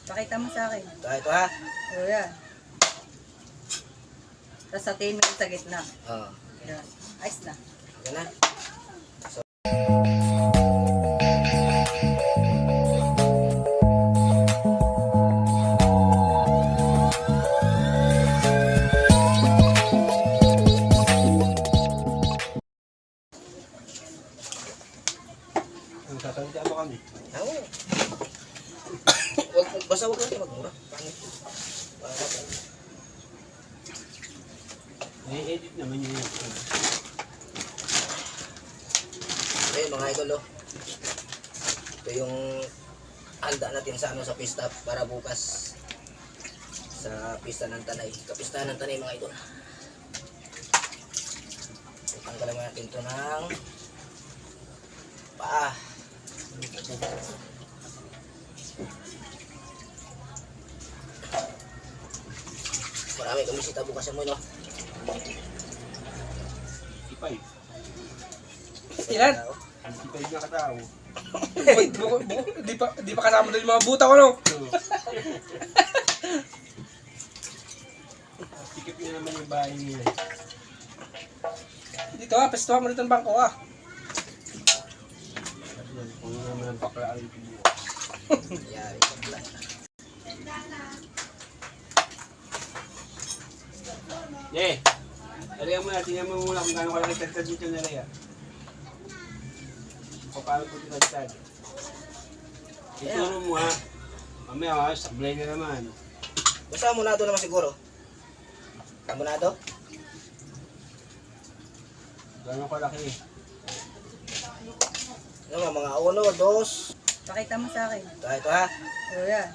Pakita mo sa akin. Ito ha? O yan. Tapos satiin mo yung sa gitna. Oo. Yan. Ayos na. Yan na. Ang sasalita mo kami. Oo. Basta huwag natin magmura. Pangit. I-edit naman yun. Ayun mga idol, oh. Ito yung handa natin sa sa pista para bukas sa pista ng Tanay. Kapistahan ng Tanay mga idol. Tanggalan natin ito ng paa. Marami kami sita bukas mo, no? Sipay. Ilan? Ang sipay na katao. Di pa kasama doon yung mga buta ko, no? Sikip niya naman yung bahay nila. Dito pestuhan mo dito ng bangko, Kung naman ang baklaan yung pinuha. Yari, bakla. Eh! Alayan mo natin, tingnan mo muna kung gaano kalaki tagtad dito na laya. O paano po tinagtad. Ituro mo ha. Mamaya sablay na naman. Basta munado naman siguro. Munado? Gaano kalaki. Ano nga, mga 1, 2. Pakita mo sa akin. Ito ha? O yan.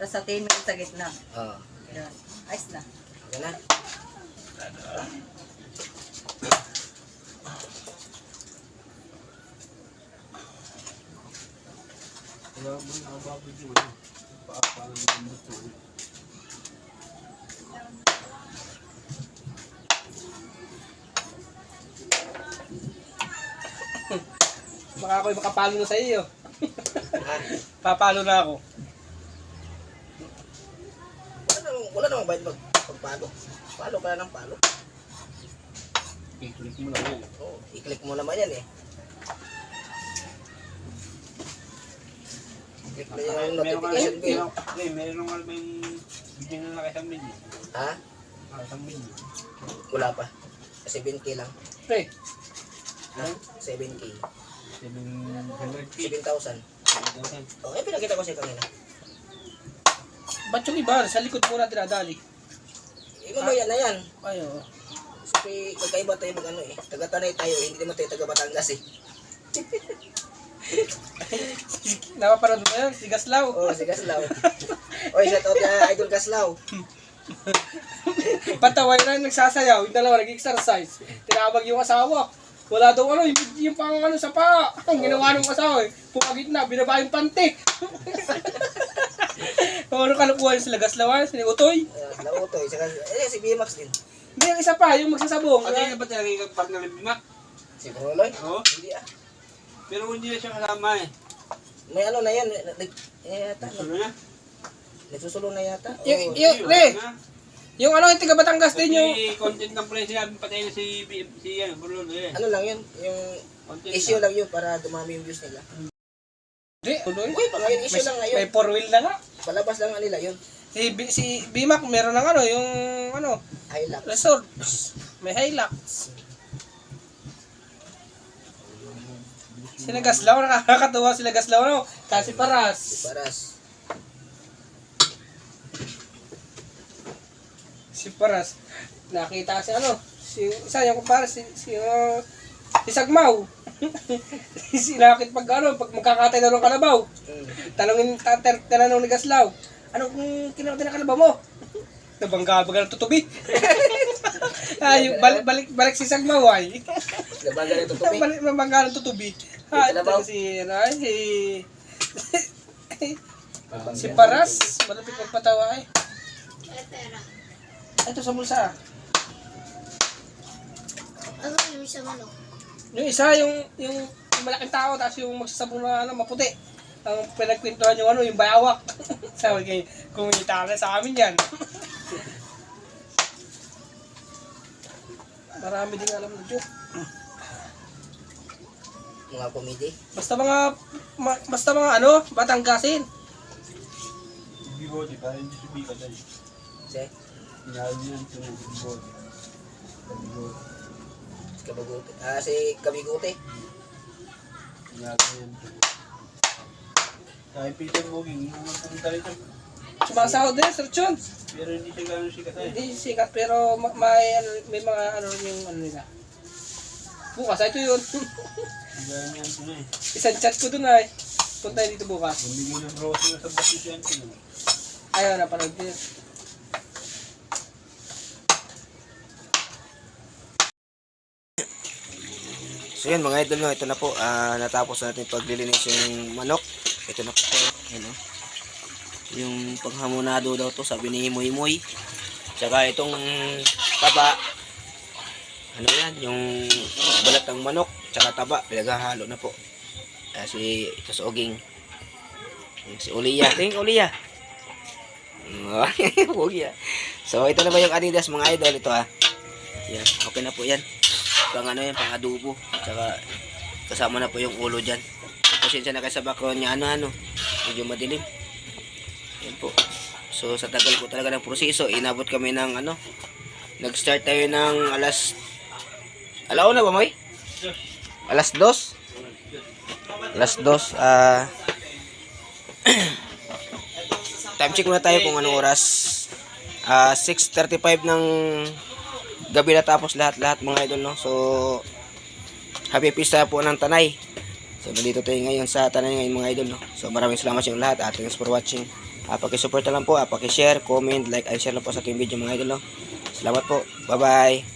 Tapos satiin mo yung sa gitna. Oo. Yan. Ayos na. Yan na. Wala mo nakababod yun. Paano yung buto. Baka ako'y makapalo na sa iyo. Ha? Papalo na ako. Wala namang bayad pagpalo. Palo ka na ng palo. I-click mo lang yan. Oo, i-click mo naman yan eh. Click na yung notification bell. Meron nga may video na nakasang video. Ha? Nakasang video. Wala pa. 7K lang. Pre, Ha? 7K. 700 7,000. Oh, pinakita ko siya kanina. ba't yung iba? Sa likod muna dinadali. Mamaya na yan. Ay, oo. Siyempre, magkaiba tayo mag ano eh. Taga-Tanay tayo eh. Hindi naman tayo taga-Batangas eh. Napapanood mo yan? Si Gaslaw. Oo, si Gaslaw. Oy, shout out na Idol Gaslaw. Pataway na nagsasayaw. Yung dalawa nag-exercise. Tinawag yung asawa. Wala daw ano, yung pang ano sa pa. Ang ginawa ng asawa eh. Pumagit na, binaba yung panty. Kung ano kalukuhan sila Gaslaw, sila Utoy. Nautoy. Si BMAX din. Hindi, yung isa pa, yung magsasabong. Ano yun ba talaga yung partner ng Bimak? Si Bruloy? Oo. Hindi ah. Pero hindi na siya kasama eh. May ano na yan. Yata. Ano na? Nagsusulo na yata. Yung ano, yung taga Batangas din yung... Yung content ng pre sinabi patay na si Bruno eh. Ano lang yun? Yung Content issue na. lang yun para dumami yung views nila. Hindi, Utoy. Uy, pa ngayon issue lang May ngayon. 4-wheel na nga. Palabas lang nga nila yun. Si Bimac meron ng ano, yung ano, Hilux. resort. May Hilux. Sila Gaslaw, nakakatawa sila Gaslaw, no? Kasi Paras. Si Paras. Si Paras. Nakita si ano, si isa yung kumpara, si Sagmaw. Sinakit pag ano, pag magkakatay na ng kalabaw. Tanong ni Gaslaw, anong kinakatay na kalabaw mo? Nabangga ng tutubi. Ay, balik si Sagmaw ay. Nabangga na tutubi. Nabangga ng tutubi. Kalabaw? Si Paras, malapit magpatawa ay. Ito sa bulsa. Ano yung isa manok? Yung isa, yung malaking tao, tapos yung magsasabong na ano, maputi. ang pinagkwentuhan yung yung bayawak. Sabi kayo, kumita na sa amin yan. Marami din alam na joke. Mga komedi. Basta mga Batanggasin. Bigote, parang hindi sumikat ay. Kasi, Inaali niya ang tunay sa bigote. Sa bigote. si Kabiguti. Inaali niya ang tunay. Kahit Peter Boging, yung nagpupunta rito. Sumasahod din, Sir Chon. Pero hindi siya gano'ng sikat ay. Hindi sikat pero may mga yung nila. Bukas, ito yun. Inaali niya ang tunay. Isang chat ko dun ay. Punta tayo dito bukas. Bumigay ng browser sa basis yan. Ayaw na panood din. So yun mga idol, no, ito na po, natapos natin paglilinis yung manok. Ito na po, yun, no? Yung panghamonado daw to, sabi ni Moy Moy. Tsaka itong taba, ano yan, yung balat ng manok, tsaka taba, pinaghahalo na po. Si ito si Oging, si Uliya, tingin Uliya. Uliya. So ito na ba yung Adidas mga idol, ito yan, okay na po yan. Pang ano yan, pang adobo. Tsaka kasama na po yung ulo dyan. Pasensya na kayo sa background niya, medyo madilim. Yan po. So sa tagal po talaga ng proseso, inabot kami ng nag-start tayo ng alauna ba, Moy? Alas 2? Alas 2, time check muna tayo kung anong oras. 6:35 ng gabi na tapos lahat mga idol, no? So happy pista po ng Tanay. So nandito tayo ngayon sa Tanay ngayon mga idol, no? So maraming salamat sa inyo lahat. Thanks for watching. Paki-support lang po, paki-share, comment, like, and share lang po sa ating video mga idol, no? Salamat po. Bye-bye.